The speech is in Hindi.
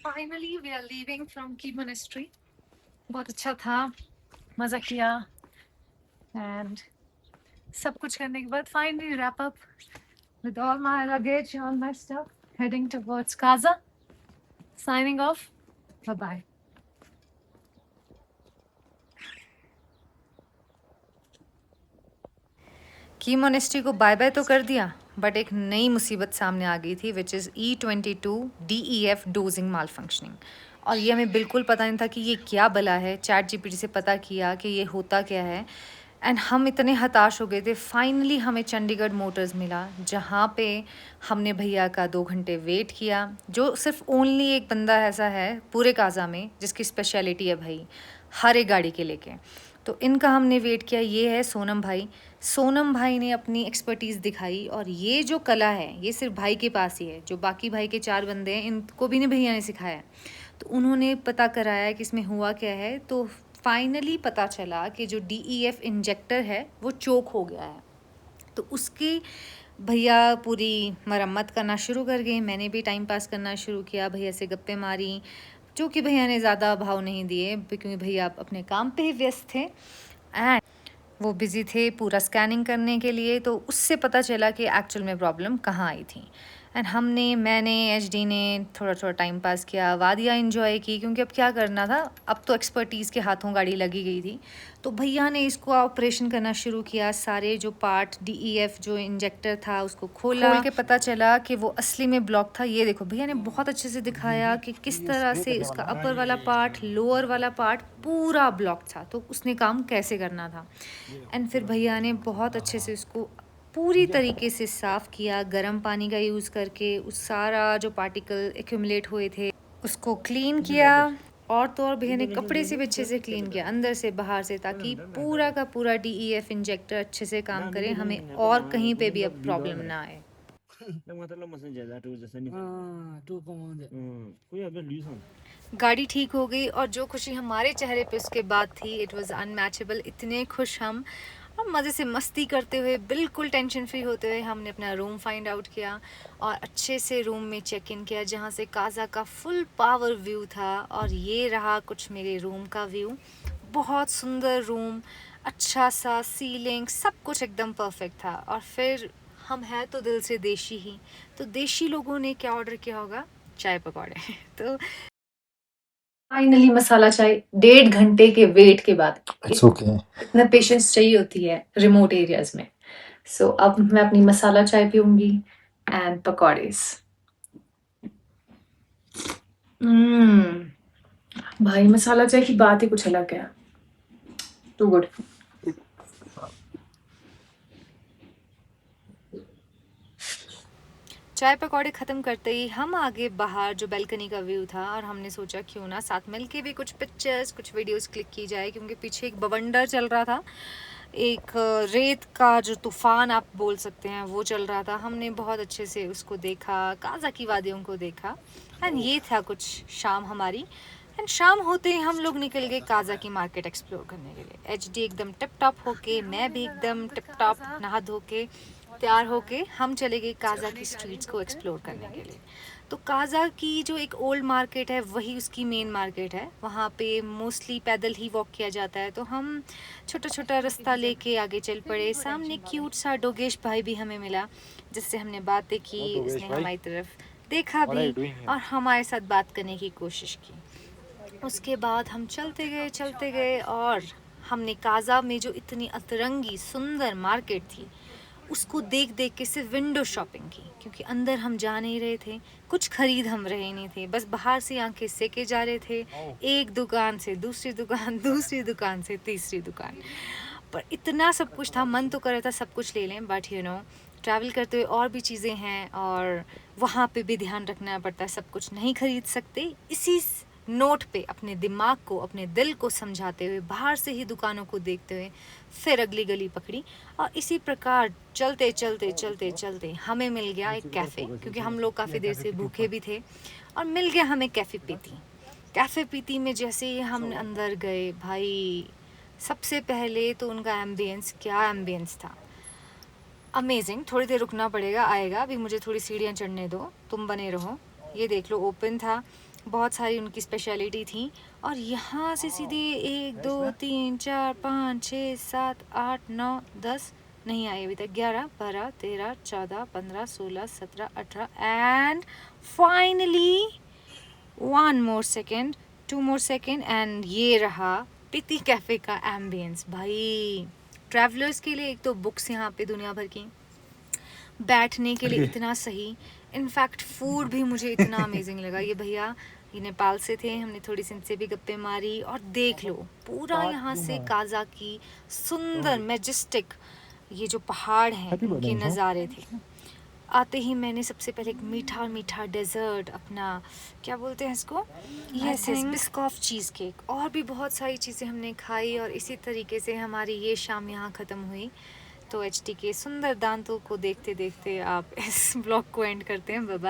Finally we are leaving from की मोनेस्ट्री। बहुत अच्छा था, मजा किया एंड सब कुछ करने के बाद finally wrap up with all my luggage, all my stuff, heading towards Kaza. Signing off. Bye bye. की मोनेस्ट्री को बाय बाय तो कर दिया, बट एक नई मुसीबत सामने आ गई थी, which is E22 DEF dosing mall functioning. और ये हमें बिल्कुल पता नहीं था कि ये क्या बला है। चैट जीपीटी से पता किया कि ये होता क्या है, एंड हम इतने हताश हो गए थे। फाइनली हमें चंडीगढ़ मोटर्स मिला, जहाँ पे हमने भैया का 2 घंटे वेट किया। जो सिर्फ ओनली एक बंदा ऐसा है पूरे काजा में जिसकी स्पेशलिटी है भाई हर एक गाड़ी के लेके। तो इनका हमने वेट किया। ये है सोनम भाई। सोनम भाई ने अपनी एक्सपर्टीज़ दिखाई, और ये जो कला है ये सिर्फ भाई के पास ही है। जो बाकी भाई के 4 बंदे हैं इनको भी नहीं भैया ने सिखाया है। तो उन्होंने पता कराया कि इसमें हुआ क्या है। तो फाइनली पता चला कि जो DEF इंजेक्टर है वो चोक हो गया है। तो उसकी भैया पूरी मरम्मत करना शुरू कर गए। मैंने भी टाइम पास करना शुरू किया, भैया से गप्पे मारी, जो कि भैया ने ज़्यादा भाव नहीं दिए क्योंकि भैया अपने काम पे ही व्यस्त थे एंड वो बिज़ी थे पूरा स्कैनिंग करने के लिए। तो उससे पता चला कि एक्चुअल में प्रॉब्लम कहाँ आई थी। एंड मैंने HD ने थोड़ा थोड़ा टाइम पास किया, वादिया इन्जॉय की, क्योंकि अब क्या करना था, अब तो एक्सपर्टीज़ के हाथों गाड़ी लगी गई थी। तो भैया ने इसको ऑपरेशन करना शुरू किया। सारे जो पार्ट DEF जो इंजेक्टर था उसको खोल के पता चला कि वो असली में ब्लॉक था। ये देखो भैया ने बहुत अच्छे से दिखाया कि किस तरह से इसका अपर वाला पार्ट, लोअर वाला पार्ट पूरा ब्लॉक था, तो उसने काम कैसे करना था। एंड फिर भैया ने बहुत अच्छे से उसको पूरी तरीके से साफ़ किया, गर्म पानी का यूज़ करके। उस सारा जो पार्टिकल एक्यूमुलेट हुए थे उसको क्लीन किया, और तो और भैया ने कपड़े से भी अच्छे से क्लीन किया, अंदर से बाहर से, ताकि पूरा का पूरा DEF इंजेक्टर अच्छे से काम करे, हमें और कहीं पे भी अब प्रॉब्लम ना आए। गाड़ी ठीक हो गई, और जो खुशी हमारे चेहरे पे उसके बाद थी, इट वाज अनमैचेबल। इतने खुश हम, और मज़े से मस्ती करते हुए, बिल्कुल टेंशन फ्री होते हुए हमने अपना रूम फाइंड आउट किया और अच्छे से रूम में चेक इन किया, जहाँ से काजा का फुल पावर व्यू था। और ये रहा कुछ मेरे रूम का व्यू। बहुत सुंदर रूम, अच्छा सा सीलिंग, सब कुछ एकदम परफेक्ट था। और फिर हम हैं तो दिल से देशी ही, तो देशी लोगों ने क्या ऑर्डर किया होगा? चाय पकौड़े। तो फाइनली मसाला चाय 1.5 घंटे के वेट के बाद। It's okay. इतना पेशेंस चाहिए होती है रिमोट एरियाज में। सो अब मैं अपनी मसाला चाय पीऊंगी एंड पकौड़ेस। भाई मसाला चाय की बात ही कुछ अलग है। Too good. चाय पकौड़े ख़त्म करते ही हम आगे बाहर जो बैल्कनी का व्यू था, और हमने सोचा क्यों ना साथ मिल के भी कुछ पिक्चर्स, कुछ वीडियोस क्लिक की जाए, क्योंकि पीछे एक बवंडर चल रहा था, एक रेत का जो तूफ़ान आप बोल सकते हैं वो चल रहा था। हमने बहुत अच्छे से उसको देखा, काजा की वादियों को देखा। एंड ये था कुछ शाम हमारी। एंड शाम होते ही हम लोग निकल गए काजा की मार्केट एक्सप्लोर करने के लिए। HD एकदम टिप टॉप होके, मैं भी एकदम टिप टॉप नहा धो के तैयार होके हम चले गए काजा की स्ट्रीट्स को एक्सप्लोर करने के लिए। तो काजा की जो एक ओल्ड मार्केट है वही उसकी मेन मार्केट है। वहाँ पे मोस्टली पैदल ही वॉक किया जाता है। तो हम छोटा छोटा रास्ता लेके आगे चल पड़े। सामने क्यूट सा डोगेश भाई भी हमें मिला, जिससे हमने बातें की। उसने हमारी तरफ देखा भी और हमारे साथ बात करने की कोशिश की। उसके बाद हम चलते गए, और हमने काजा में जो इतनी अतरंगी सुंदर मार्केट थी उसको देख देख के सिर्फ विंडो शॉपिंग की, क्योंकि अंदर हम जा नहीं रहे थे, कुछ खरीद हम रहे नहीं थे, बस बाहर से आंखें सेके जा रहे थे, एक दुकान से दूसरी दुकान, दूसरी दुकान से तीसरी दुकान। पर इतना सब कुछ था, मन तो कर रहा था सब कुछ ले लें, बट ट्रैवल करते हुए और भी चीज़ें हैं, और वहाँ पे भी ध्यान रखना पड़ता है, सब कुछ नहीं खरीद सकते। इसी नोट पे अपने दिमाग को, अपने दिल को समझाते हुए, बाहर से ही दुकानों को देखते हुए फिर अगली गली पकड़ी। और इसी प्रकार चलते चलते चलते चलते हमें मिल गया एक कैफ़े, क्योंकि हम लोग काफ़ी देर से भूखे भी थे, और मिल गया हमें कैफ़े पीती। कैफ़े पीती में जैसे ही हम अंदर गए, भाई सबसे पहले तो उनका एम्बियंस, क्या एम्बियंस था, अमेजिंग। थोड़ी देर रुकना पड़ेगा, आएगा अभी, मुझे थोड़ी सीढ़ियाँ चढ़ने दो, तुम बने रहो। ये देख लो, ओपन था, बहुत सारी उनकी स्पेशलिटी थी। और यहाँ से सीधे 1 2 3 4 5 6 7 8 9 10 नहीं आई अभी तक, 11 12 13 14 15 16 17 18 and finally 1 more second, 2 more second and ये रहा पिती कैफ़े का एम्बियंस। भाई ट्रैवलर्स के लिए एक तो बुक्स यहाँ पे दुनिया भर की, बैठने के लिए इतना सही, इनफैक्ट फूड भी मुझे इतना अमेजिंग लगा। ये भैया ये नेपाल से थे, हमने थोड़ी सी इनसे भी गप्पे मारी और देख लो पूरा यहाँ से काजा की सुंदर मैजेस्टिक ये जो पहाड़ हैं उनके नज़ारे थे। आते ही मैंने सबसे पहले एक मीठा मीठा डेजर्ट अपना क्या बोलते हैं इसको, यस बिस्कॉफ चीज़ केक, और भी बहुत सारी चीज़ें हमने खाई और इसी तरीके से हमारी ये शाम यहाँ ख़त्म हुई। तो एचटी के सुंदर दांतों को देखते देखते आप इस ब्लॉग को एंड करते हैं। Bye bye.